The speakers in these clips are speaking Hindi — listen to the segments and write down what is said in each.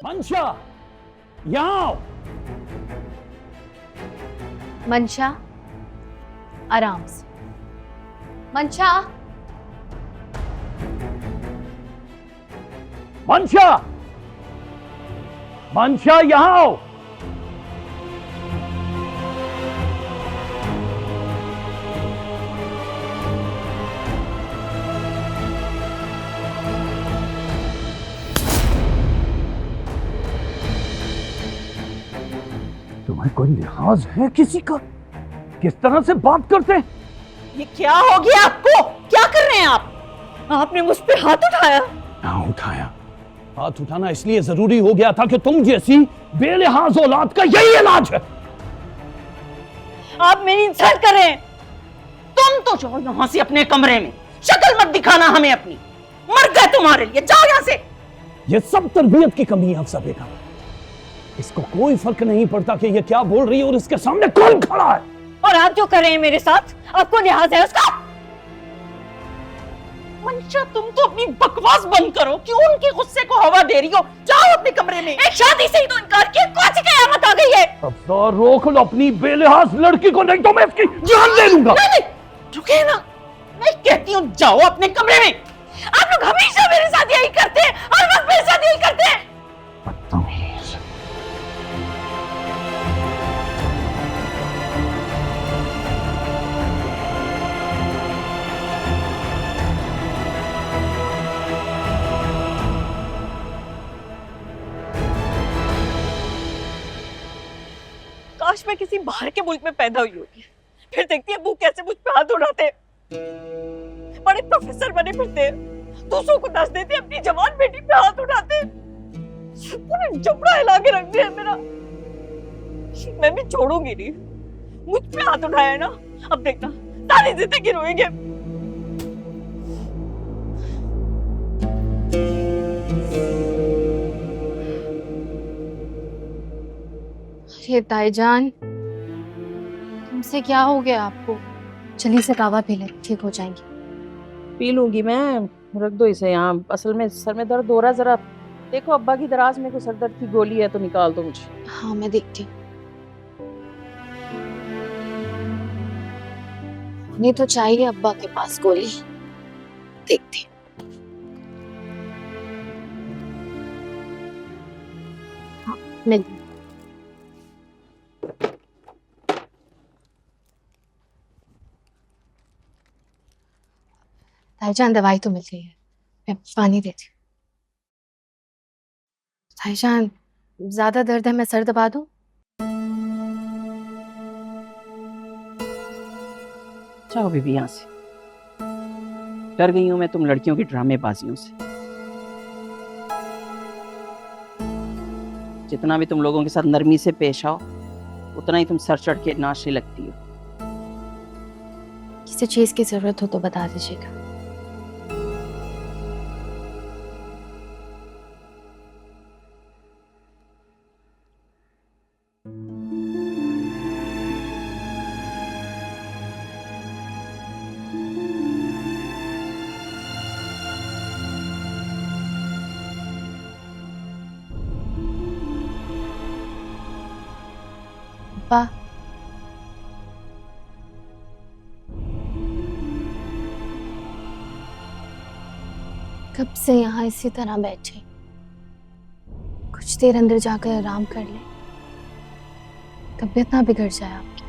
मंशा, यहाँ आओ। मंशा, आराम से। मंशा, मंशा, मंशा, यहाँ आओ। तुम्हें कोई लिहाज है किसी का? किस तरह से बात करते हैं? ये क्या हो गया आपको? क्या कर रहे हैं आप? आपने मुझ पे हाथ उठाया। ना उठाया। हाथ उठाना इसलिए जरूरी हो गया था कि तुम जैसी बेलिहाज औलाद का यही इलाज है। आप मेरी इंसल्ट कर रहे हैं। तुम तो जाओ यहां से अपने कमरे में। शक्ल मत दिखाना हमें अपनी। मर गए तुम्हारे लिए। जाओ यहां से। ये सब तरबियत की कमी है अफसर बेगम। इसको कोई फर्क नहीं पड़ता कि ये क्या बोल रही है और इसके सामने कौन खड़ा है। और आप जो कर रहे हैं मेरे साथ, आपको लिहाज है उसका? मंशा, तुम तो अपनी बकवास बंद करो। क्यों उनके गुस्से को हवा दे रही हो? जाओ अपने कमरे में। एक शादी से ही तो इनकार किया, कौन सी कयामत आ गई है? अफसर रोक लो अपनी बेलिहाज लड़की को, नहीं तो मैं इसकी जान ले लूंगा। नहीं, रुके ना। मैं कहती हूँ जाओ अपने कमरे में। आप लोग हमेशा मेरे साथ यही करते हैं, हर वक्त मेरे साथ यही करते हैं। बदतमीज। काश मैं किसी बाहर के मुल्क में पैदा हुई होती, फिर देखती अबू कैसे मुझ पे हाथ उठाते। बड़े प्रोफेसर बने फिरते, दूसरों को दस देते, अपनी जवान बेटी पे हाथ उठाते। पूरा जबड़ा हिला के रख दिया मेरा। मैं भी छोड़ूंगी नहीं। मुझ पे हाथ उठाया ना, अब देखना सारी जिंदगी रोएंगे। अरे ताईजान, तुमसे क्या हो गया आपको? चलिए से कावा पी ले, ठीक हो जाएंगी। पी लूंगी मैं। रख दो इसे यहाँ। असल में सर में दर्द हो रहा है जरा। देखो अब्बा की दराज में कोई सर दर्द की गोली है तो निकाल दो मुझे। हाँ मैं देखती हूँ। नहीं तो चाहिए अब्बा के पास गोली। देखती हूँ। हाँ मिल गई। ताईजान दवाई तो मिल गई है, मैं पानी देती हूँ। ताईजान ज्यादा दर्द है, मैं सर दबा दूं? जाओ बेबी यहाँ से। डर गई हूँ मैं तुम लड़कियों की ड्रामेबाजियों से। जितना भी तुम लोगों के साथ नरमी से पेश आओ, उतना ही तुम सर चढ़ के नाचने लगती हो। किसी चीज की जरूरत हो तो बता दीजिएगा। अब्बा, कब से यहाँ इसी तरह बैठे? कुछ देर अंदर जाकर आराम कर ले, तबीयत ना बिगड़ जाए आपकी।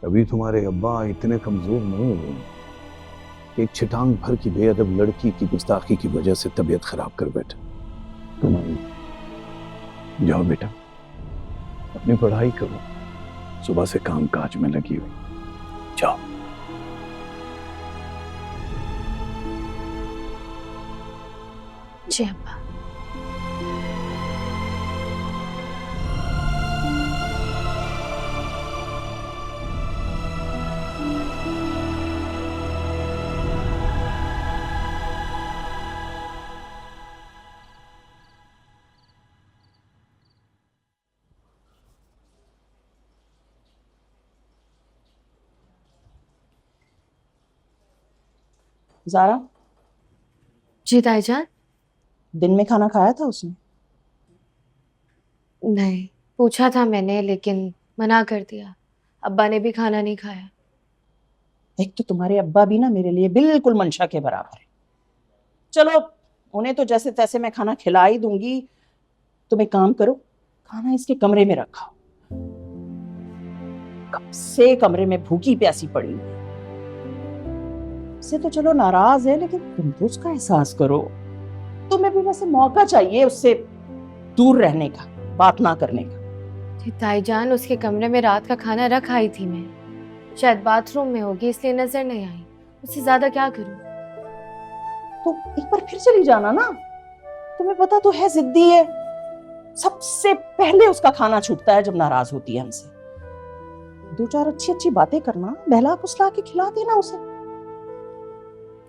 अभी तुम्हारे अब्बा इतने कमजोर नहीं हुए कि एक छिटांग भर की बेअदब लड़की की गुस्ताखी की वजह से तबीयत खराब कर बैठे। तुम जाओ बेटा, अपनी पढ़ाई करो। सुबह से काम काज में लगी हुई। जाओ। जी अब्बा। ज़ारा, जी ताईजान। दिन में खाना खाया था उसने? नहीं, पूछा था मैंने लेकिन मना कर दिया। अब्बा ने भी खाना नहीं खाया। एक तो तुम्हारे अब्बा भी ना मेरे लिए बिल्कुल मंशा के बराबर है। चलो उन्हें तो जैसे तैसे मैं खाना खिला ही दूंगी। तुम एक काम करो, खाना इसके कमरे में रखा। कब से कमरे में भूखी प्यासी पड़ी हुई है। उससे तो चलो नाराज है, लेकिन तुम तो उसका एहसास करो। तुम्हें भी वैसे मौका चाहिए उससे दूर रहने का, बात ना करने का। ताईजान, उसके कमरे में रात का खाना रख आई थी मैं। शायद बाथरूम में होगी इसलिए नजर नहीं आई। उससे ज्यादा क्या करूं? तो एक बार फिर चली जाना ना। तुम्हें पता तो है जिद्दी है। सबसे पहले उसका खाना छूटता है जब नाराज होती है हमसे। दो चार अच्छी अच्छी बातें करना, बहला फुसला के खिला देना उसे।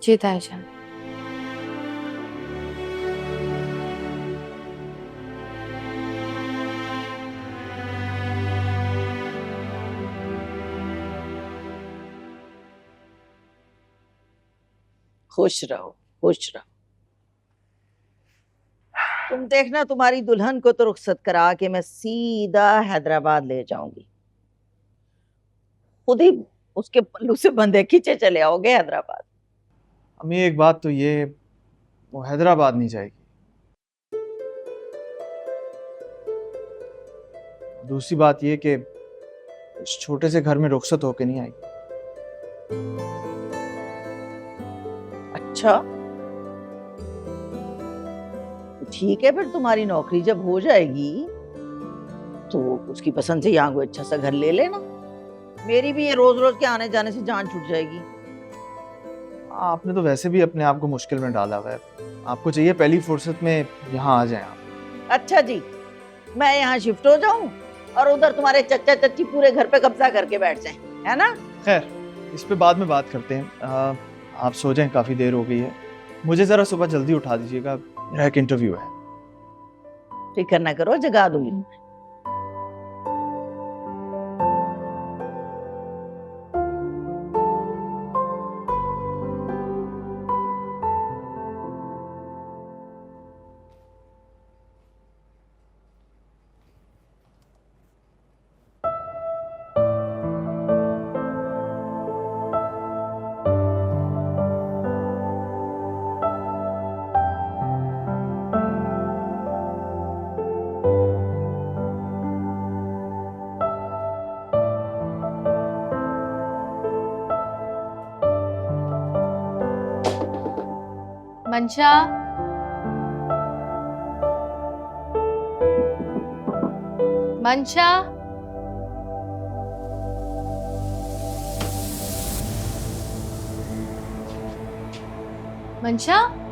जी ताईजान। खुश रहो, खुश रहो। तुम देखना, तुम्हारी दुल्हन को तो रुखसत करा के मैं सीधा हैदराबाद ले जाऊंगी। खुद ही उसके पल्लू से बंधे खींचे चले आओगे हैदराबाद। अम्मी एक बात तो ये, वो हैदराबाद नहीं जाएगी। दूसरी बात ये कि इस छोटे से घर में रुखसत होके नहीं आएगी। अच्छा, ठीक है, फिर तुम्हारी नौकरी जब हो जाएगी तो उसकी पसंद से यहाँ कोई अच्छा सा घर ले लेना। मेरी भी ये रोज रोज के आने जाने से जान छूट जाएगी। आपने तो वैसे भी अपने आप को मुश्किल में डाला हुआ है। आपको चाहिए पहली फुर्सत में यहाँ आ जाएं आप। अच्छा जी, मैं यहाँ शिफ्ट हो जाऊं और उधर तुम्हारे चचा चच्ची पूरे घर पे कब्जा करके बैठ जाएं, है ना? खैर, इस पे बाद में बात करते हैं। आप सो जाएं, काफी देर हो गई है। मुझे जरा सुबह जल्दी उठा दीजिएगा, मेरा एक इंटरव्यू है। फिक्र ना करो, जगा दूंगी। मंशा, मंशा, मंशा।